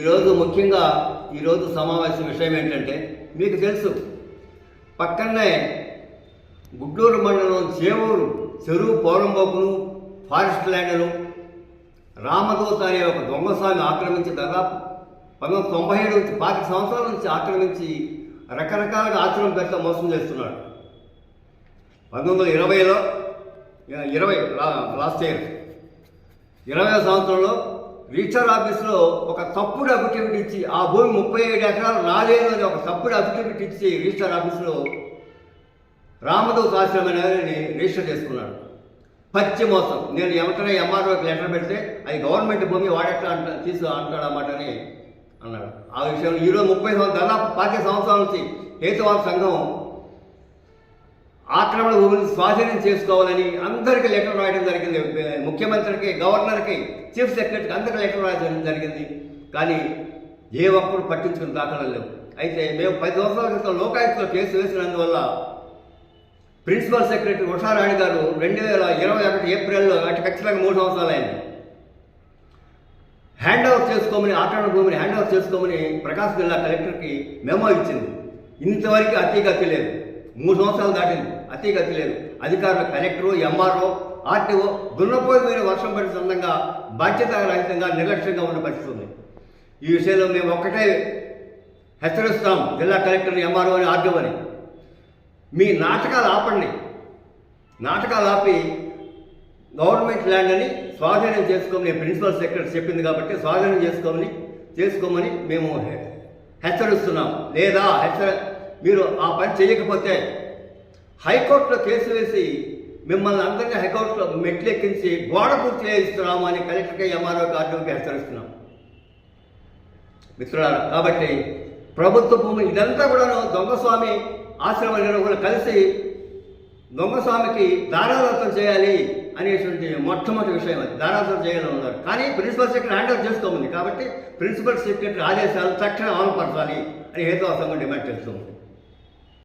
ముఖ్యంగా ఈరోజు సమావేశం విషయం ఏంటంటే, మీకు తెలుసు పక్కనే గుడ్లూరు మండలం చేవూరు చెరువు పోలంబోకును ఫారెస్ట్ ల్యాండ్ను రామదూత అనే ఒక దొంగస్వామి ఆక్రమించి దాదాపు 1997 నుంచి 25 సంవత్సరాల నుంచి ఆక్రమించి రకరకాలుగా ఆశ్రమం పెద్ద మోసం చేస్తున్నాడు. 1920లో లాస్ట్ ఇయర్ 20వ సంవత్సరంలో రిజిస్టర్ ఆఫీస్లో ఒక తప్పుడు అఫిడవిట్ ఇచ్చి ఆ భూమి 37 ఎకరాలు నాదేను అని ఒక తప్పుడు అఫిడవిట్ ఇచ్చి రిజిస్టర్ ఆఫీస్లో రామదూత ఆశ్రమం అనేది రిజిస్టర్ చేసుకున్నాడు. పచ్చి మోసం. నేను ఏమంటే ఎంఆర్ఓకి లెటర్ పెడితే అది గవర్నమెంట్ భూమి వాడెట్లా అంటాడన్నమాట అని అన్నాడు. ఆ విషయంలో ఈరోజు 30 దాదాపు 25 సంవత్సరాల నుంచి హేతువాద సంఘం ఆక్రమణ భూమిని స్వాధీనం చేసుకోవాలని అందరికీ లెటర్ రాయడం జరిగింది. ముఖ్యమంత్రికి, గవర్నర్కి, చీఫ్ సెక్రటరీకి అందరికీ లెటర్ రాయడం జరిగింది. కానీ ఏ ఒక్కరు పట్టించుకుని దాఖలాలు లేవు. అయితే మేము 10 సంవత్సరాల క్రితం లోకాయుక్తలో కేసు వేసినందువల్ల ప్రిన్సిపల్ సెక్రటరీ ఉషారాణి గారు 2021 ఏప్రిల్లో అటు ఖచ్చితంగా 3 సంవత్సరాలు అయింది హ్యాండ్ ఓవర్ చేసుకోమని, ఆక్రమణ భూమిని హ్యాండ్ ఓవర్ చేసుకోమని ప్రకాశం జిల్లా కలెక్టర్కి మెమో ఇచ్చింది. ఇంతవరకు అతిగతి లేదు. 3 సంవత్సరాలు దాటింది, అతిగతి లేదు. అధికారులు కలెక్టరు, ఎంఆర్ఓ, ఆర్టీఓ దున్నపోయి మీద వర్షం పడిన సందర్భంగా బాధ్యతారహితంగా నిర్లక్ష్యంగా ఉన్న పరిస్థితి ఉంది. ఈ విషయంలో మేము ఒక్కటే హెచ్చరిస్తాం జిల్లా కలెక్టర్, ఎంఆర్ఓ అని, ఆర్టీఓ అని, మీ నాటకాలు ఆపండి. నాటకాలు ఆపి గవర్నమెంట్ ల్యాండ్ అని స్వాధీనం చేసుకోమని ప్రిన్సిపల్ సెక్రటరీ చెప్పింది కాబట్టి స్వాధీనం చేసుకోమని మేము హెచ్చరిస్తున్నాం. లేదా మీరు ఆ పని చేయకపోతే హైకోర్టులో కేసు వేసి మిమ్మల్ని అందరినీ హైకోర్టులో మెట్లెక్కించి గోడ పూర్తి చేయిస్తున్నాము అని కలెక్టర్కి, ఎంఆర్ఓకి, ఆర్టీఓకి హెచ్చరిస్తున్నాం మిత్రులారా. కాబట్టి ప్రభుత్వ భూమి ఇదంతా కూడాను దొంగస్వామి ఆశ్రమ నిర్వహణ కలిసి దొంగస్వామికి దారాదత్తం చేయాలి అనేటువంటి మొట్టమొదటి విషయం. అది దారాదత్తం చేయాలని ఉన్నారు. కానీ ప్రిన్సిపల్ సెక్రటరీ హ్యాండ్ ఓవర్ చేసుకోమంది కాబట్టి ప్రిన్సిపల్ సెక్రటరీ ఆదేశాలు తక్షణం అమలుపరచాలి అని హేతువాద సంఘం డిమాండ్ చేస్తుంది.